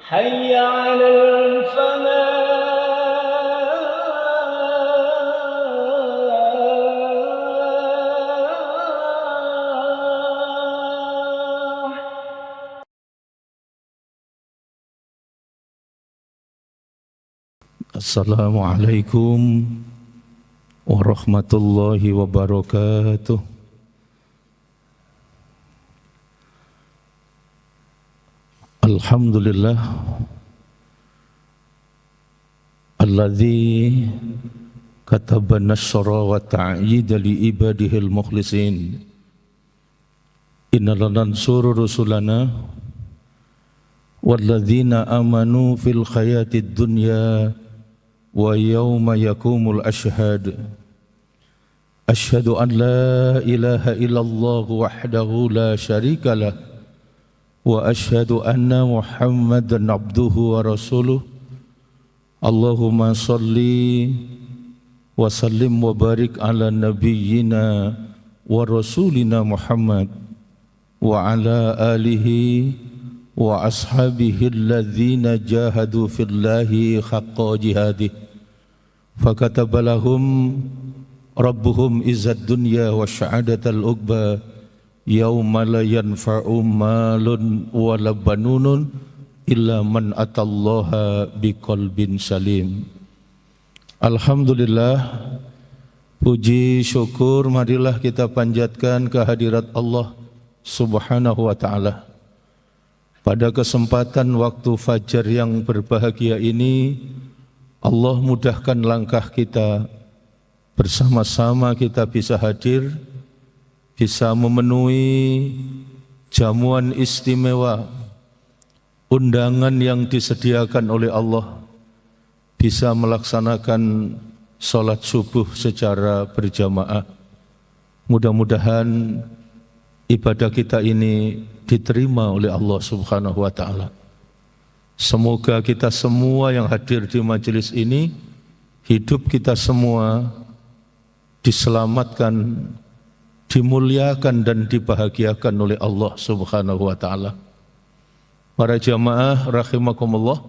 حي على الفلاح. Assalamualaikum warahmatullahi wabarakatuh. Alhamdulillah alladzi kataba nasra wa ta'yida li ibadihil mukhlisin. Inna lanansuru rusulana walladzina amanu fil hayatid dunya wa yawma yakumul ashhad. Ashhadu an la ilaha illallah wahdahu la syarika lah wa ashhadu anna Muhammadan abduhu wa rasuluh. Allahumma salli wa sallim wa barik ala nabiyyina wa rasulina Muhammad wa ala alihi wa ashabihi alladhina jahadu fillahi haqqa jihadih fakataba lahum rabbuhum izzad dunya wa sya'adatal uqba yauma la yanfa'u malun wala banunun illa man atallaha biqalbin salim. Alhamdulillah, puji syukur marilah kita panjatkan kehadirat Allah Subhanahu wa ta'ala. Pada kesempatan waktu fajar yang berbahagia ini, Allah mudahkan langkah kita, bersama-sama kita bisa hadir, bisa memenuhi jamuan istimewa, undangan yang disediakan oleh Allah, bisa melaksanakan sholat subuh secara berjamaah. Mudah-mudahan ibadah kita ini diterima oleh Allah Subhanahu wa ta'ala. Semoga kita semua yang hadir di majelis ini, hidup kita semua diselamatkan, dimuliakan dan dibahagiakan oleh Allah Subhanahu wa ta'ala. Para jamaah rahimakumullah,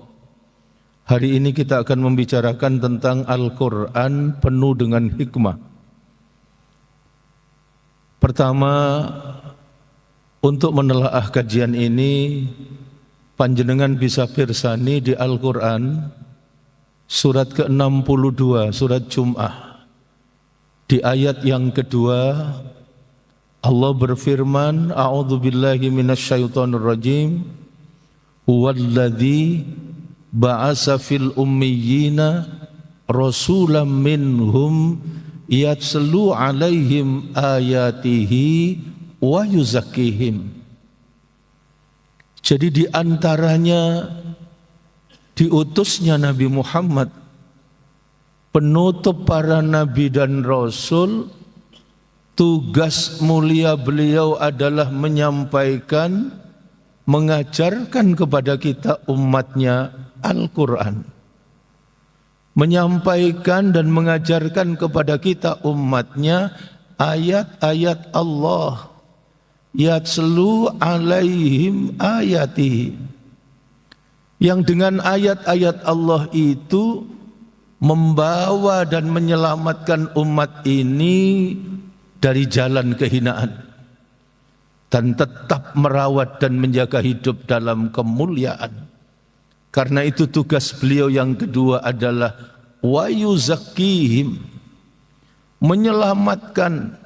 hari ini kita akan membicarakan tentang Al-Quran penuh dengan hikmah. Pertama, untuk menelaah kajian ini, panjenengan bisa pirsani di Al-Quran surat ke-62, surat Jum'ah. Di ayat yang kedua, Allah berfirman, A'udzubillahi minasyaitonirrajim, Huwallazi ba'asa fil ummiyina rasulam minhum yatslu alaihim ayatihi wa yuzakkihim. Jadi di antaranya diutusnya Nabi Muhammad, penutup para nabi dan rasul. Tugas mulia beliau adalah menyampaikan, mengajarkan kepada kita umatnya Al-Quran. Menyampaikan dan mengajarkan kepada kita umatnya ayat-ayat Allah. Yatslu alaihim ayati, yang dengan ayat-ayat Allah itu membawa dan menyelamatkan umat ini dari jalan kehinaan dan tetap merawat dan menjaga hidup dalam kemuliaan. Karena itu tugas beliau yang kedua adalah wa yuzakkihim, menyelamatkan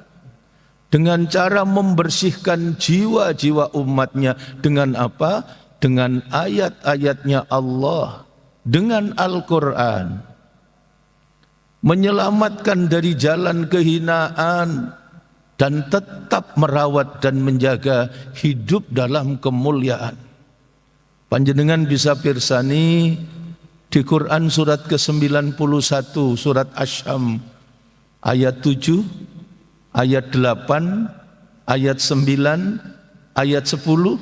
dengan cara membersihkan jiwa-jiwa umatnya. Dengan apa? Dengan ayat-ayatnya Allah, dengan Al-Quran. Menyelamatkan dari jalan kehinaan dan tetap merawat dan menjaga hidup dalam kemuliaan. Panjenengan bisa pirsani di Quran surat ke-91, surat Asy-Syam, ayat 7, ayat 8, ayat 9, ayat 10,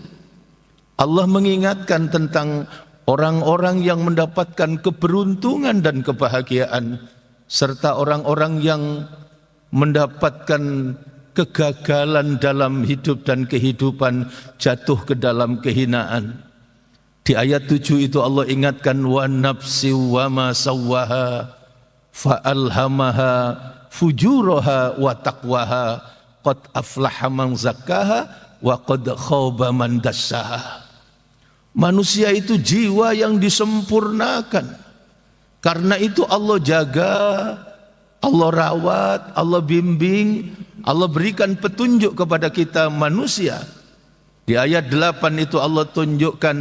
Allah mengingatkan tentang orang-orang yang mendapatkan keberuntungan dan kebahagiaan, serta orang-orang yang mendapatkan kegagalan dalam hidup dan kehidupan, jatuh ke dalam kehinaan. Di ayat 7 itu Allah ingatkan wa nafsi wa ma sawwaha fa alhamaha fujuraha wa taqwaha qad aflaha man zakkaha wa qad khaba man dassaha. Manusia itu jiwa yang disempurnakan. Karena itu Allah jaga, Allah rawat, Allah bimbing, Allah berikan petunjuk kepada kita manusia. Di ayat 8 itu Allah tunjukkan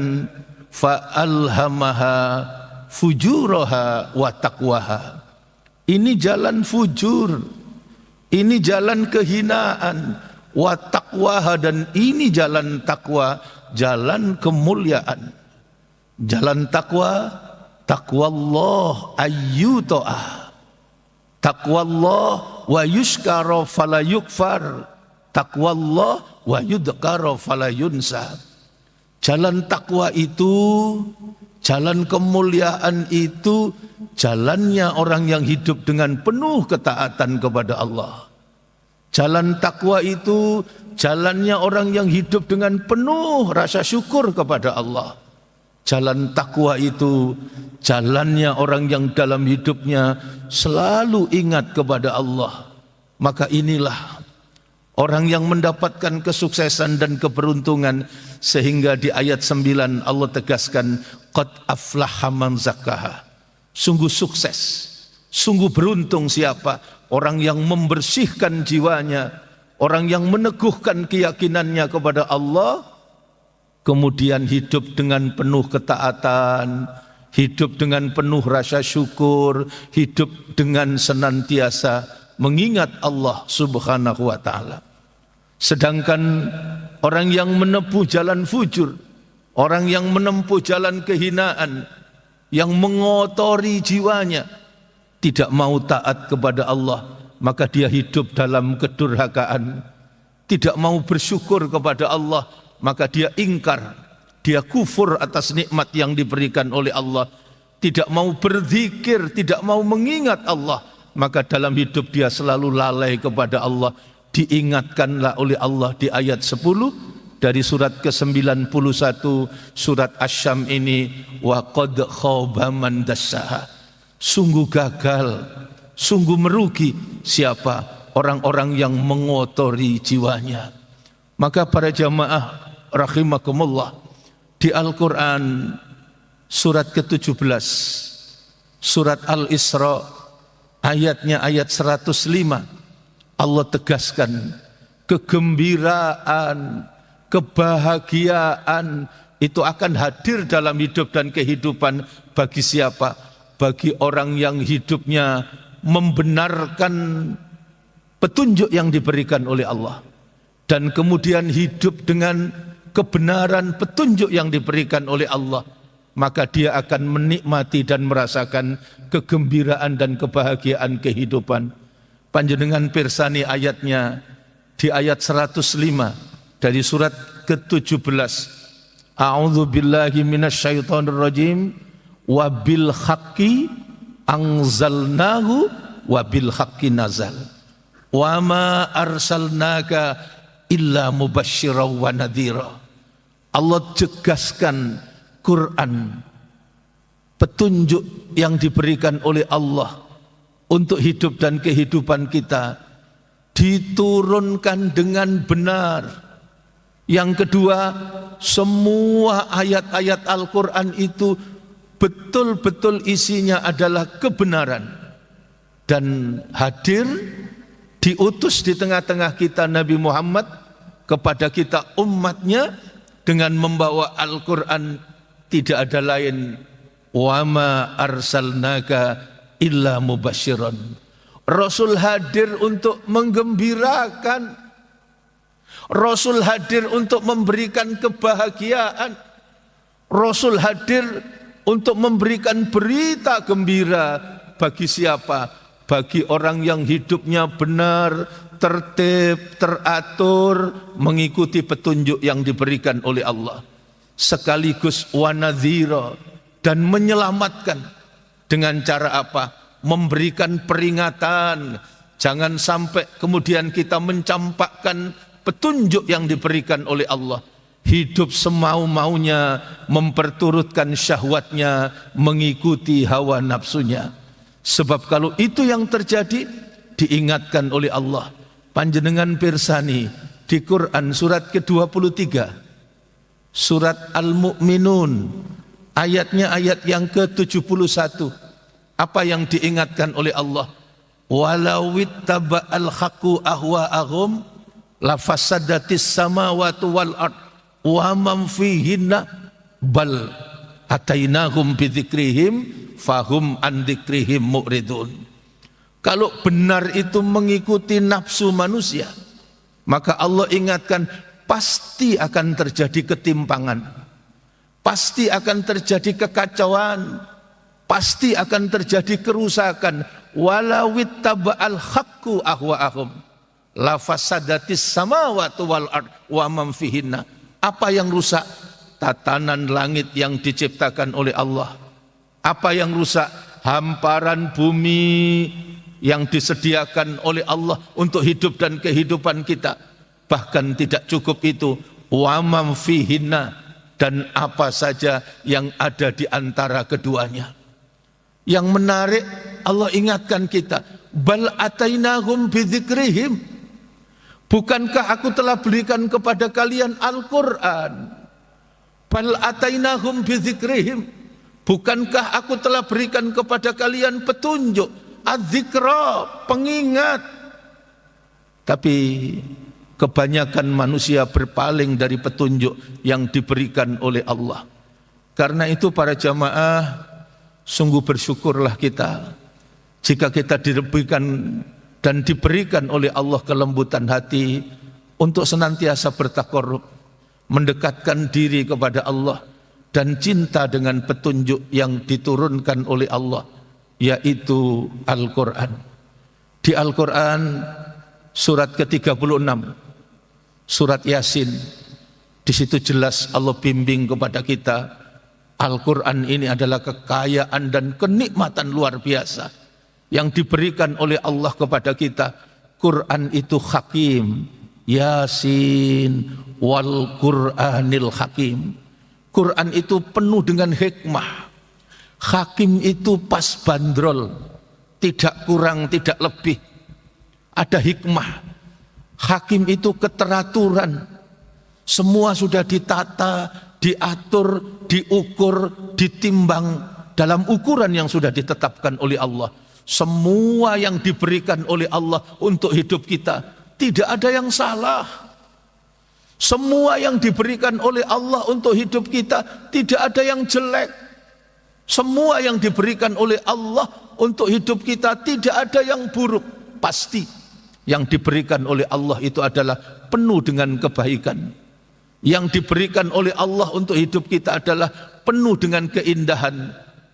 fa'alhamaha fujuraha wa taqwaha. Ini jalan fujur, ini jalan kehinaan, wa taqwaha, dan ini jalan takwa, jalan kemuliaan. Jalan takwa, taqwallah ayyuta'ah, taqwallah wa yuskara fala yukfar, taqwallah wa yudkara fala yunsa. Jalan takwa itu, jalan kemuliaan itu, jalannya orang yang hidup dengan penuh ketaatan kepada Allah. Jalan takwa itu, jalannya orang yang hidup dengan penuh rasa syukur kepada Allah. Jalan takwa itu, jalannya orang yang dalam hidupnya selalu ingat kepada Allah. Maka inilah orang yang mendapatkan kesuksesan dan keberuntungan, sehingga di ayat 9 Allah tegaskan qad aflaha man zakkaha. Sungguh sukses, sungguh beruntung siapa orang yang membersihkan jiwanya, orang yang meneguhkan keyakinannya kepada Allah, kemudian hidup dengan penuh ketaatan, hidup dengan penuh rasa syukur, hidup dengan senantiasa mengingat Allah Subhanahu wa ta'ala. Sedangkan orang yang menempuh jalan fujur, orang yang menempuh jalan kehinaan, yang mengotori jiwanya, tidak mau taat kepada Allah, maka dia hidup dalam kedurhakaan. Tidak mau bersyukur kepada Allah, maka dia ingkar, dia kufur atas nikmat yang diberikan oleh Allah. Tidak mau berzikir, tidak mau mengingat Allah, maka dalam hidup dia selalu lalai kepada Allah. Diingatkanlah oleh Allah di ayat 10 dari surat ke-91 surat Asy-Syam ini, wa qad khaba man dassaha. Sungguh gagal, sungguh merugi siapa orang-orang yang mengotori jiwanya. Maka para jamaah rahimakumullah, di Al-Quran surat ke-17 surat Al-Isra ayatnya ayat 105, Allah tegaskan kegembiraan, kebahagiaan itu akan hadir dalam hidup dan kehidupan bagi siapa? Bagi orang yang hidupnya membenarkan petunjuk yang diberikan oleh Allah, dan kemudian hidup dengan kebenaran petunjuk yang diberikan oleh Allah, maka dia akan menikmati dan merasakan kegembiraan dan kebahagiaan kehidupan. Panjenengan pirsani ayatnya di ayat 105 dari surat ke-17. A'udzu billahi minasyaitonir rajim wa bil haqqi anzalnahu wa bil haqqi nazal wa ma arsalnaka illa mubasysyiran wa nadhira. Allah jegaskan Quran, petunjuk yang diberikan oleh Allah untuk hidup dan kehidupan kita, diturunkan dengan benar. Yang kedua, semua ayat-ayat Al-Quran itu betul-betul isinya adalah kebenaran. Dan hadir, diutus di tengah-tengah kita Nabi Muhammad kepada kita umatnya dengan membawa Al-Quran. Tidak ada lain, wa ma arsalnaka illa mubasyiran. Rasul hadir untuk menggembirakan, Rasul hadir untuk memberikan kebahagiaan, Rasul hadir untuk memberikan berita gembira bagi siapa? Bagi orang yang hidupnya benar, tertib, teratur, mengikuti petunjuk yang diberikan oleh Allah, sekaligus wanadhira, dan menyelamatkan. Dengan cara apa? Memberikan peringatan. Jangan sampai kemudian kita mencampakkan petunjuk yang diberikan oleh Allah. hidup semau-maunya, memperturutkan syahwatnya, mengikuti hawa nafsunya. Sebab kalau itu yang terjadi, diingatkan oleh Allah. Panjenengan pirsani di Quran surat ke-23, surat Al-Mu'minun, ayatnya ayat yang ke-71. Apa yang diingatkan oleh Allah? Walau ittaba'al haqqu ahwa'ahum lafasadatis samawati wal ard wa man fihinna bal atainahum bidzikrihim fahum an dzikrihim mu'ridun. Kalau benar itu mengikuti nafsu manusia, maka Allah ingatkan pasti akan terjadi ketimpangan, pasti akan terjadi kekacauan, pasti akan terjadi kerusakan. Walau ittaba'al haqqu ahwa'ahum lafasadatis samawati wal ard wa man fihinna. Apa yang rusak? Tatanan langit yang diciptakan oleh Allah. Apa yang rusak? Hamparan bumi yang disediakan oleh Allah untuk hidup dan kehidupan kita. Bahkan tidak cukup itu, wa man fihinna, dan apa saja yang ada di antara keduanya. Yang menarik, Allah ingatkan kita, bal atainahum bidzikrihim. Bukankah aku telah berikan kepada kalian Al-Quran? Bal atainahum bidzikrihim. Bukankah aku telah berikan kepada kalian petunjuk? Az-zikra, pengingat. Tapi kebanyakan manusia berpaling dari petunjuk yang diberikan oleh Allah. Karena itu para jamaah, sungguh bersyukurlah kita jika kita diberikan dan diberikan oleh Allah kelembutan hati untuk senantiasa bertakarrub, mendekatkan diri kepada Allah dan cinta dengan petunjuk yang diturunkan oleh Allah, yaitu Al-Quran. Di Al-Quran surat ke-36, surat Yasin, di situ jelas Allah bimbing kepada kita, Al-Quran ini adalah kekayaan dan kenikmatan luar biasa yang diberikan oleh Allah kepada kita. Quran itu hakim, Yasin wal Quranil hakim. Quran itu penuh dengan hikmah. Hakim itu pas bandrol, tidak kurang, tidak lebih. Ada hikmah. Hakim itu keteraturan. Semua sudah ditata, diatur, diukur, ditimbang dalam ukuran yang sudah ditetapkan oleh Allah. Semua yang diberikan oleh Allah untuk hidup kita, tidak ada yang salah. Semua yang diberikan oleh Allah untuk hidup kita, tidak ada yang jelek. Semua yang diberikan oleh Allah untuk hidup kita, tidak ada yang buruk. Pasti yang diberikan oleh Allah itu adalah penuh dengan kebaikan. Yang diberikan oleh Allah untuk hidup kita adalah penuh dengan keindahan.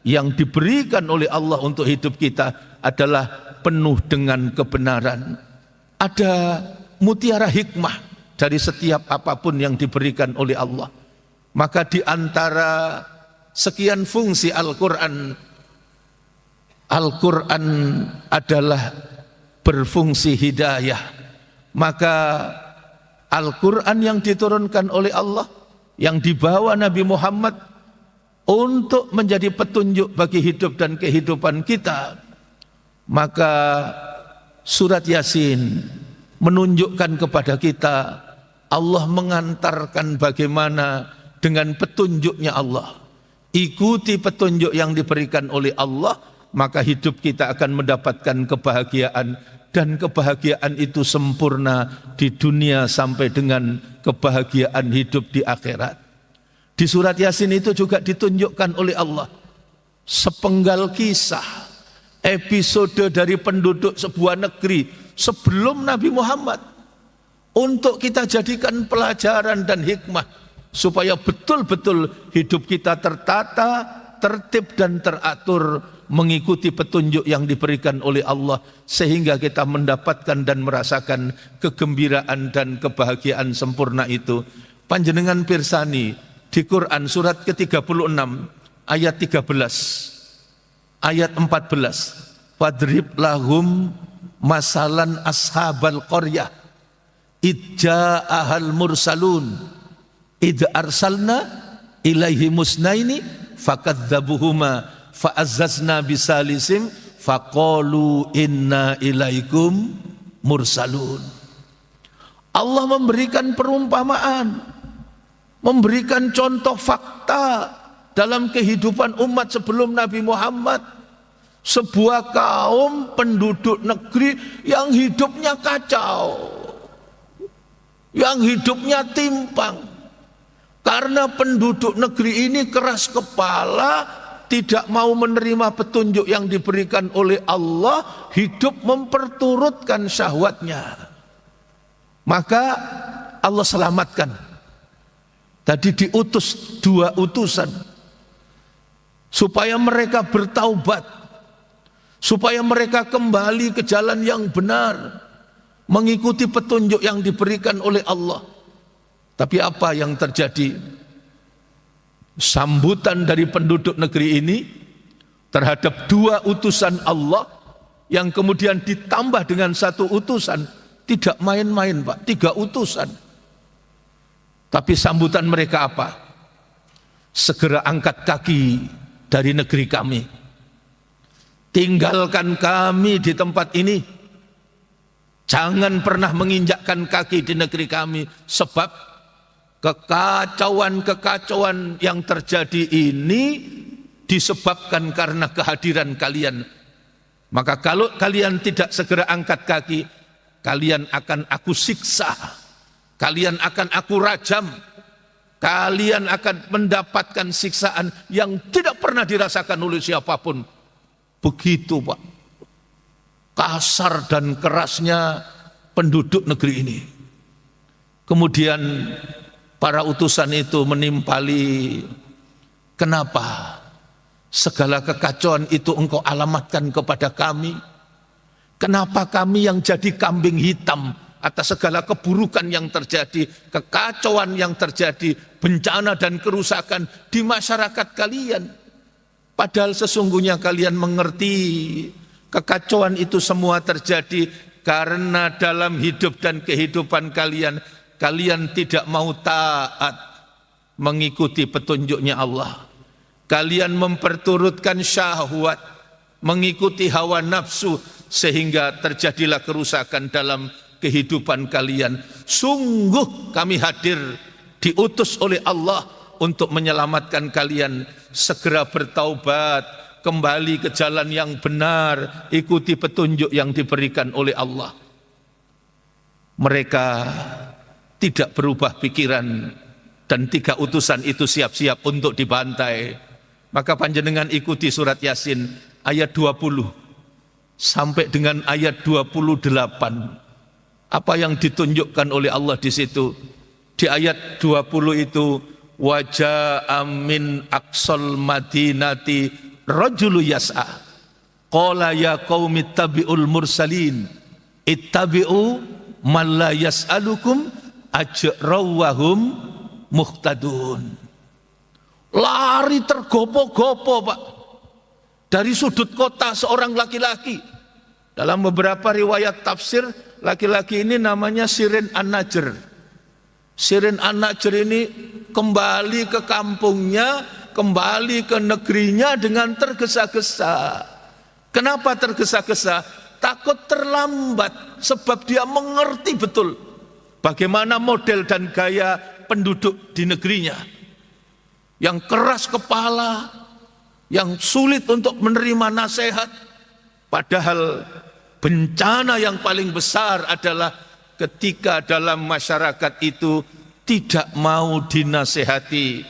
Yang diberikan oleh Allah untuk hidup kita adalah penuh dengan kebenaran. Ada mutiara hikmah dari setiap apapun yang diberikan oleh Allah. Maka di antara sekian fungsi Al-Quran, Al-Quran adalah berfungsi hidayah. Maka Al-Quran yang diturunkan oleh Allah, yang dibawa Nabi Muhammad untuk menjadi petunjuk bagi hidup dan kehidupan kita, maka surat Yasin menunjukkan kepada kita Allah mengantarkan bagaimana dengan petunjuknya Allah. Ikuti petunjuk yang diberikan oleh Allah, maka hidup kita akan mendapatkan kebahagiaan, dan kebahagiaan itu sempurna di dunia sampai dengan kebahagiaan hidup di akhirat. Di surat Yasin itu juga ditunjukkan oleh Allah sepenggal kisah, episode dari penduduk sebuah negeri sebelum Nabi Muhammad, untuk kita jadikan pelajaran dan hikmah supaya betul-betul hidup kita tertata, tertib dan teratur mengikuti petunjuk yang diberikan oleh Allah, sehingga kita mendapatkan dan merasakan kegembiraan dan kebahagiaan sempurna itu. Panjenengan pirsani di Quran surat ke-36 ayat 13, ayat 14, wadrib lahum masalan ashabal qaryah idja'ahal mursalun idh arsalna ilaihi musnaini fakadzabuhuma fa'azzazna bisalisim faqalu inna ilaikum mursalun. Allah memberikan perumpamaan, memberikan contoh fakta dalam kehidupan umat sebelum Nabi Muhammad. Sebuah kaum penduduk negeri yang hidupnya kacau, yang hidupnya timpang. Karena penduduk negeri ini keras kepala, tidak mau menerima petunjuk yang diberikan oleh Allah, hidup memperturutkan syahwatnya. Maka Allah selamatkan. Tadi diutus 2 utusan supaya mereka bertaubat, supaya mereka kembali ke jalan yang benar, mengikuti petunjuk yang diberikan oleh Allah. Tapi apa yang terjadi? Sambutan dari penduduk negeri ini terhadap 2 utusan Allah yang kemudian ditambah dengan 1 utusan, tidak main-main Pak, 3 utusan. Tapi sambutan mereka apa? Segera angkat kaki dari negeri kami, tinggalkan kami di tempat ini, jangan pernah menginjakkan kaki di negeri kami, sebab kekacauan-kekacauan yang terjadi ini disebabkan karena kehadiran kalian. Maka kalau kalian tidak segera angkat kaki, kalian akan aku siksa, kalian akan aku rajam, kalian akan mendapatkan siksaan yang tidak pernah dirasakan oleh siapapun. Begitu Pak, kasar dan kerasnya penduduk negeri ini. Kemudian para utusan itu menimpali, kenapa segala kekacauan itu engkau alamatkan kepada kami? Kenapa kami yang jadi kambing hitam atas segala keburukan yang terjadi, kekacauan yang terjadi, bencana dan kerusakan di masyarakat kalian? Padahal sesungguhnya kalian mengerti kekacauan itu semua terjadi karena dalam hidup dan kehidupan kalian, kalian tidak mau taat mengikuti petunjuknya Allah. Kalian memperturutkan syahwat, mengikuti hawa nafsu, sehingga terjadilah kerusakan dalam kehidupan kalian. Sungguh kami hadir, diutus oleh Allah untuk menyelamatkan kalian. Segera bertaubat, kembali ke jalan yang benar, ikuti petunjuk yang diberikan oleh Allah. Mereka tidak berubah pikiran, dan 3 utusan itu siap-siap untuk dibantai. Maka panjenengan ikuti surat Yasin ayat 20 sampai dengan ayat 28. Apa yang ditunjukkan oleh Allah di situ? Di ayat 20 itu, waja'a min aqsal madinati rajulu yas'a qala ya qaumi ittabi'ul mursalin ittabi'u man la yas'alukum ajrawahum muhtadun. Lari tergopo-gopo Pak, dari sudut kota seorang laki-laki. Dalam beberapa riwayat tafsir, laki-laki ini namanya Sirin An-Najr. Sirin An-Najr ini kembali ke kampungnya, kembali ke negerinya dengan tergesa-gesa. Kenapa tergesa-gesa? Takut terlambat, sebab dia mengerti betul bagaimana model dan gaya penduduk di negerinya, yang keras kepala, yang sulit untuk menerima nasihat. Padahal bencana yang paling besar adalah ketika dalam masyarakat itu tidak mau dinasehati.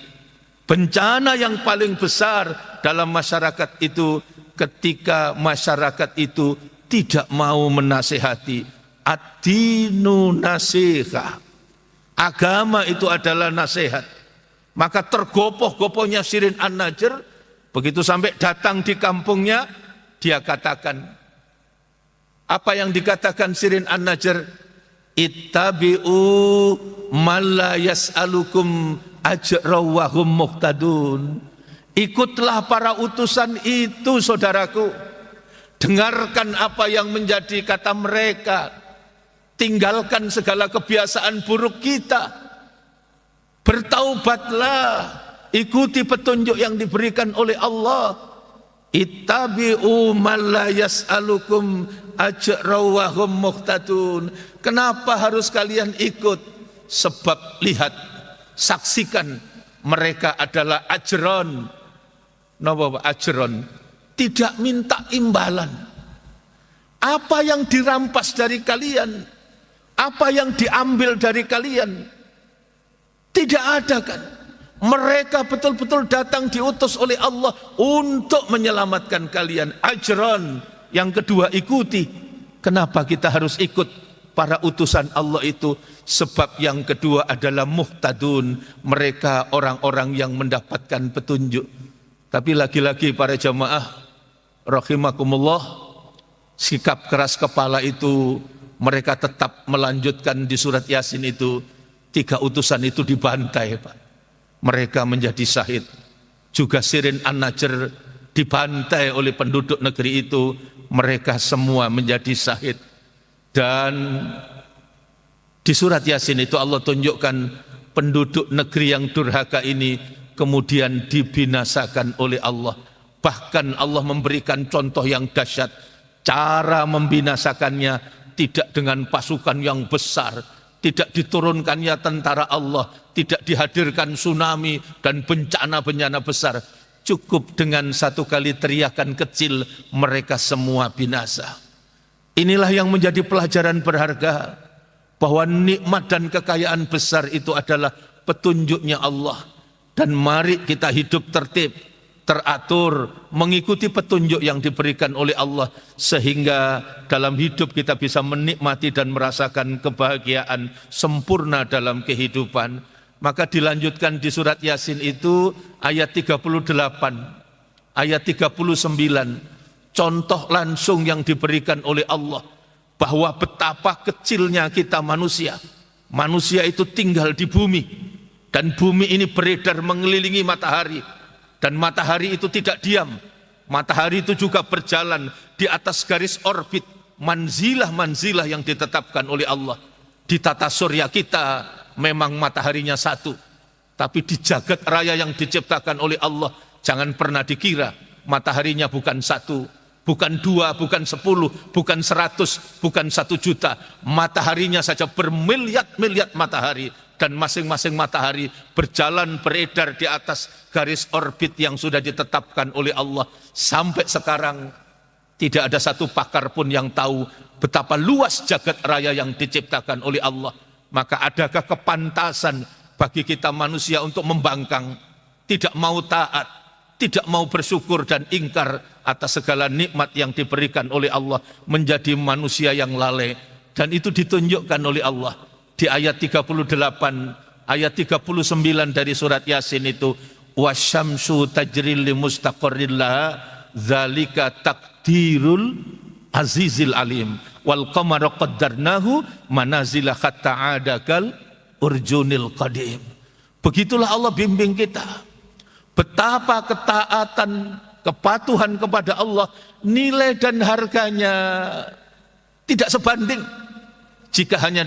Bencana yang paling besar dalam masyarakat itu ketika masyarakat itu tidak mau menasehati. Ad-dinu nasihah. Agama itu adalah nasihat. Maka tergopoh-gopohnya Sirin An-Najr, begitu sampai datang di kampungnya, dia katakan, apa yang dikatakan Sirin An-Najr? Ittabi'u man la yas'alukum ajrawahum muhtadun. Ikutlah para utusan itu saudaraku. Dengarkan apa yang menjadi kata mereka. Tinggalkan segala kebiasaan buruk kita. Bertaubatlah, ikuti petunjuk yang diberikan oleh Allah. Ittabi'u man la yas'alukum ajra wa hum muhtadun. Kenapa harus kalian ikut? Sebab lihat, saksikan, mereka adalah ajron. Napa ajron? Tidak minta imbalan. Apa yang dirampas dari kalian, apa yang diambil dari kalian, tidak ada kan? Mereka betul-betul datang diutus oleh Allah untuk menyelamatkan kalian. Ajran. Yang kedua, ikuti. Kenapa kita harus ikut para utusan Allah itu? Sebab yang kedua adalah muhtadun. Mereka orang-orang yang mendapatkan petunjuk. Tapi lagi-lagi para jamaah rahimakumullah, sikap keras kepala itu mereka tetap melanjutkan di surat Yasin itu. 3 utusan itu dibantai, Pak. Mereka menjadi syahid. Juga Sirin An-Najr dibantai oleh penduduk negeri itu. Mereka semua menjadi syahid. Dan di surat Yasin itu Allah tunjukkan penduduk negeri yang durhaka ini kemudian dibinasakan oleh Allah. Bahkan Allah memberikan contoh yang dahsyat. Cara membinasakannya tidak dengan pasukan yang besar, tidak diturunkannya tentara Allah, tidak dihadirkan tsunami dan bencana-bencana besar. Cukup dengan 1 kali teriakan kecil, mereka semua binasa. Inilah yang menjadi pelajaran berharga, bahwa nikmat dan kekayaan besar itu adalah petunjuknya Allah. Dan mari kita hidup tertib, teratur, mengikuti petunjuk yang diberikan oleh Allah, sehingga dalam hidup kita bisa menikmati dan merasakan kebahagiaan sempurna dalam kehidupan. Maka dilanjutkan di surat Yasin itu ayat 38, ayat 39, contoh langsung yang diberikan oleh Allah bahwa betapa kecilnya kita manusia. Manusia itu tinggal di bumi, dan bumi ini beredar mengelilingi matahari. Dan matahari itu tidak diam. Matahari itu juga berjalan di atas garis orbit, manzilah-manzilah yang ditetapkan oleh Allah. Di tata surya kita memang mataharinya satu, tapi di jagat raya yang diciptakan oleh Allah, jangan pernah dikira mataharinya bukan satu, bukan 2, bukan 10, bukan 100, bukan 1 juta. Mataharinya saja bermiliar-miliar matahari. Dan masing-masing matahari berjalan beredar di atas garis orbit yang sudah ditetapkan oleh Allah. Sampai sekarang tidak ada satu pakar pun yang tahu betapa luas jagat raya yang diciptakan oleh Allah. Maka adakah kepantasan bagi kita manusia untuk membangkang, tidak mau taat, tidak mau bersyukur dan ingkar atas segala nikmat yang diberikan oleh Allah, menjadi manusia yang lalai? Dan itu ditunjukkan oleh Allah di ayat 38, ayat 39 dari surat Yasin itu, wasyamsu tajril limustaqarril laha dzalika taqdirul azizil alim wal qamara qaddarnahu manazila hatta adakal urjunil qadim. Begitulah Allah bimbing kita. Betapa ketaatan, kepatuhan kepada Allah, nilai dan harganya tidak sebanding jika hanya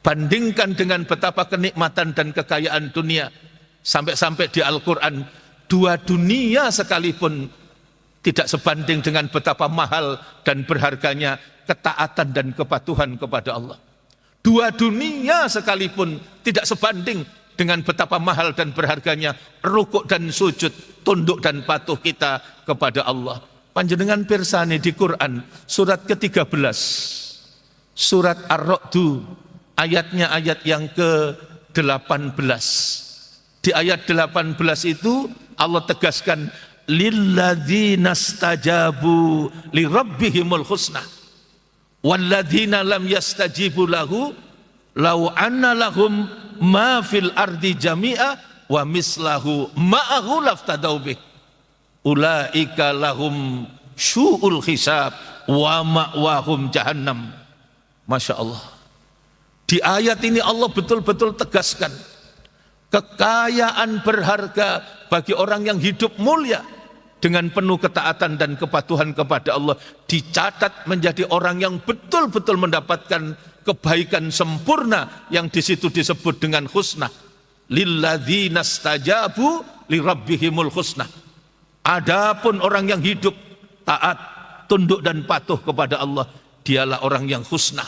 bandingkan dengan betapa kenikmatan dan kekayaan dunia. Sampai-sampai di Al-Quran, 2 dunia sekalipun tidak sebanding dengan betapa mahal dan berharganya ketaatan dan kepatuhan kepada Allah. 2 dunia sekalipun tidak sebanding dengan betapa mahal dan berharganya rukuk dan sujud, tunduk dan patuh kita kepada Allah. Panjenengan pirsani di Quran surat ke-13, surat Ar-Ra'du, ayatnya ayat yang ke-18. Di ayat 18 itu Allah tegaskan, lilladzina stajabu lirabbihimul husna walladzina lam yastajibu lahu law anna lahum ma fil ardi jami'a wa mislahu ma'ahu laftadau bih ulaika lahum syu'ul hisab wa ma'wahum jahannam. Masya Allah. Di ayat ini Allah betul-betul tegaskan kekayaan berharga bagi orang yang hidup mulia dengan penuh ketaatan dan kepatuhan kepada Allah, dicatat menjadi orang yang betul-betul mendapatkan kebaikan sempurna yang di situ disebut dengan husna. lilladzina stajabu lirabbihimul husna. Adapun orang yang hidup taat, tunduk dan patuh kepada Allah, dialah orang yang husna.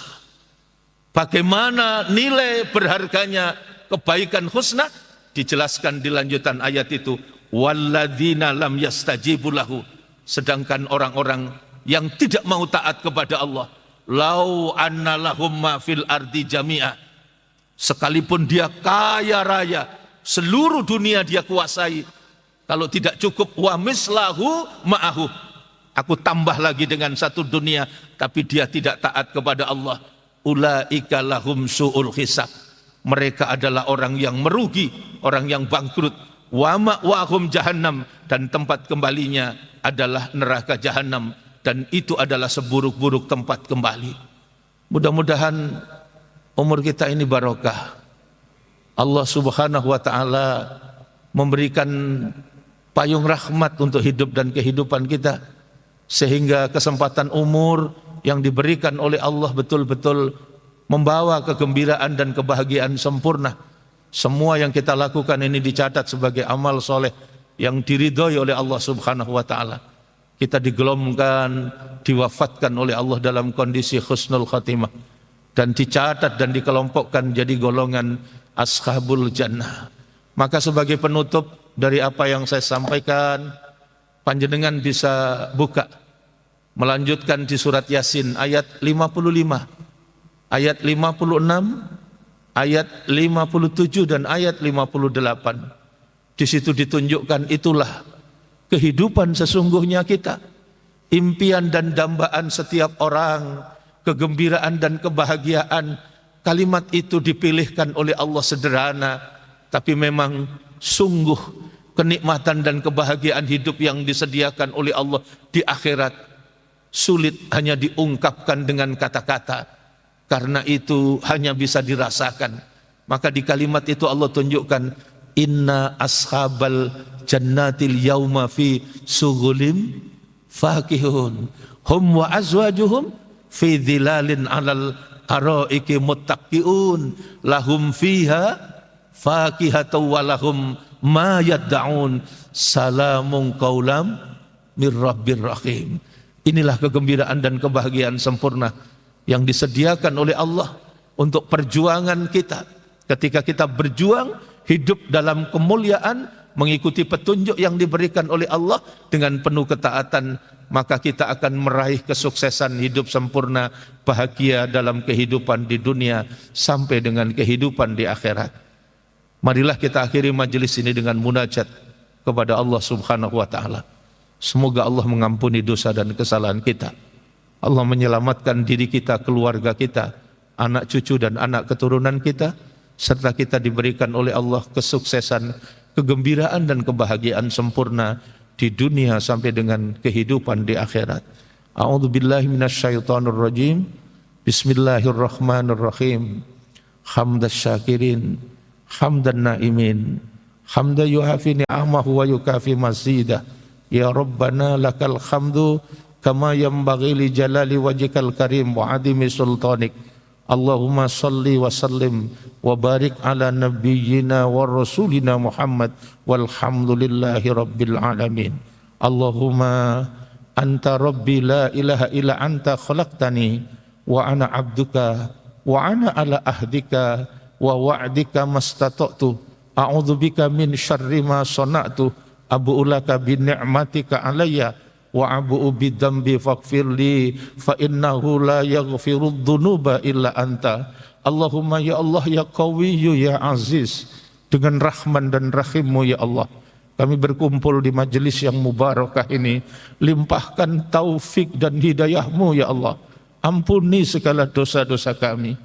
Bagaimana nilai berharganya kebaikan husna? Dijelaskan di lanjutan ayat itu, walladzina lam yastajibu lahu. Sedangkan orang-orang yang tidak mau taat kepada Allah, lau anna lahum ma fil ardi jami'a, sekalipun dia kaya raya, seluruh dunia dia kuasai, kalau tidak cukup, wa mislahu ma'ahu, aku tambah lagi dengan satu dunia, tapi dia tidak taat kepada Allah, ulaika lahum su'ul hisab, mereka adalah orang yang merugi, orang yang bangkrut. Wa ma'wahum jahannam, dan tempat kembalinya adalah neraka jahannam, dan itu adalah seburuk-buruk tempat kembali. Mudah-mudahan umur kita ini barokah. Allah Subhanahu wa taala memberikan payung rahmat untuk hidup dan kehidupan kita, sehingga kesempatan umur yang diberikan oleh Allah betul-betul membawa kegembiraan dan kebahagiaan sempurna. Semua yang kita lakukan ini dicatat sebagai amal soleh yang diridhoi oleh Allah Subhanahu wa taala. Kita digelomkan, diwafatkan oleh Allah dalam kondisi husnul khatimah, dan dicatat dan dikelompokkan jadi golongan ashabul jannah. Maka sebagai penutup dari apa yang saya sampaikan, panjenengan bisa buka melanjutkan di surat Yasin ayat 55, ayat 56, ayat 57 dan ayat 58. Di situ ditunjukkan itulah kehidupan sesungguhnya kita. Impian dan dambaan setiap orang, kegembiraan dan kebahagiaan, kalimat itu dipilihkan oleh Allah sederhana, tapi memang sungguh kenikmatan dan kebahagiaan hidup yang disediakan oleh Allah di akhirat sulit hanya diungkapkan dengan kata-kata, karena itu hanya bisa dirasakan. Maka di kalimat itu Allah tunjukkan, inna ashabal jannatil yauma fi sughulim fakihun hum wa azwajuhum fi dhilalin alal araiki muttaqiun lahum fiha fakihatu wa lahum ma yad'un salamun qaulam mir rabbir rahim. Inilah kegembiraan dan kebahagiaan sempurna yang disediakan oleh Allah untuk perjuangan kita. Ketika kita berjuang hidup dalam kemuliaan, mengikuti petunjuk yang diberikan oleh Allah dengan penuh ketaatan, maka kita akan meraih kesuksesan hidup sempurna, bahagia dalam kehidupan di dunia sampai dengan kehidupan di akhirat. Marilah kita akhiri majelis ini dengan munajat kepada Allah Subhanahu wa taala. Semoga Allah mengampuni dosa dan kesalahan kita. Allah menyelamatkan diri kita, keluarga kita, anak cucu dan anak keturunan kita, serta kita diberikan oleh Allah kesuksesan, kegembiraan dan kebahagiaan sempurna di dunia sampai dengan kehidupan di akhirat. A'udzubillahi minasyaitonirrajim. Bismillahirrahmanirrahim. Hamdas syakirin, hamdan naimin, hamda yuhafi ni'amahu wa yukafi mazidah. Ya Rabbana lakal hamdu kama yanbaghi li jalali wajhikal karim wa adimi sultanik. Allahumma salli wa sallim wa barik ala nabiyyina wa rasulina Muhammad walhamdulillahi rabbil alamin. Allahumma anta rabbi la ilaha illa anta khalaqtani wa ana abduka wa ana ala ahdika wa wa'dika mastata'tu a'udzubika min syarri ma sana'tu abu'u laka bi ni'matika alayya wa abu'u bi dzambi faghfirli fa innahu la yaghfirudz dzunuba illa anta. Allahumma ya Allah ya Qawiyyu ya Aziz, dengan Rahman dan Rahimmu ya Allah, kami berkumpul di majelis yang mubarakah ini, limpahkan taufik dan hidayahmu ya Allah. Ampuni segala dosa-dosa kami,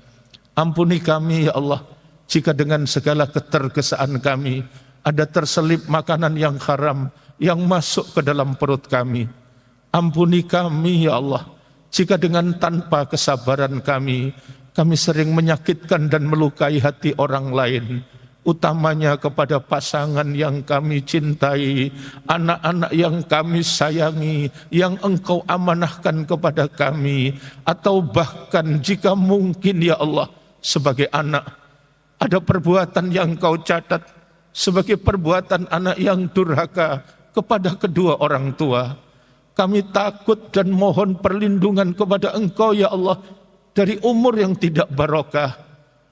ampuni kami ya Allah jika dengan segala ketergesaan kami ada terselip makanan yang haram yang masuk ke dalam perut kami. Ampuni kami ya Allah jika dengan tanpa kesabaran kami sering menyakitkan dan melukai hati orang lain, utamanya kepada pasangan yang kami cintai, anak-anak yang kami sayangi, yang Engkau amanahkan kepada kami, atau bahkan jika mungkin ya Allah sebagai anak ada perbuatan yang Engkau catat sebagai perbuatan anak yang durhaka kepada kedua orang tua. Kami takut dan mohon perlindungan kepada Engkau ya Allah dari umur yang tidak barokah,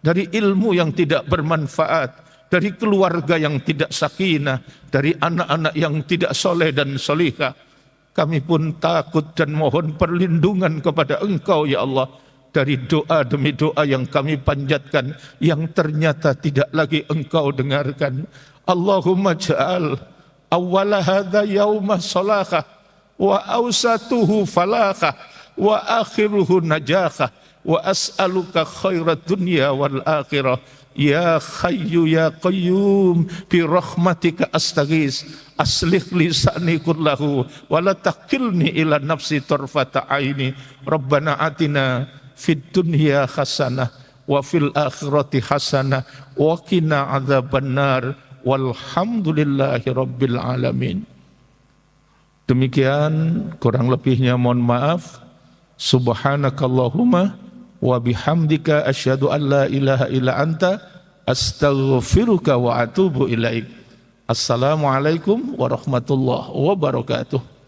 dari ilmu yang tidak bermanfaat, dari keluarga yang tidak sakinah, dari anak-anak yang tidak soleh dan solihah. Kami pun takut dan mohon perlindungan kepada Engkau ya Allah dari doa demi doa yang kami panjatkan yang ternyata tidak lagi Engkau dengarkan. Allahumma ja'al awwala hadza yauma salahah wa awsatuhu falakah wa akhiruhu najahah wa as'aluka khairat dunya wal akhirah. Ya Hayyu ya Qayyum bi rahmatika astaghis aslih lisani kullahu wa la taqilni ila nafsi tarfata aini. Rabbana atina fid dunya hasanah wa fil akhirati hasanah wa qina adzabannar walhamdulillahi rabbil alamin. Demikian, kurang lebihnya mohon maaf. Subhanakallahumma wa bihamdika asyhadu an la ilaha illa anta astaghfiruka wa atubu ilaik. Assalamualaikum warahmatullahi wabarakatuh.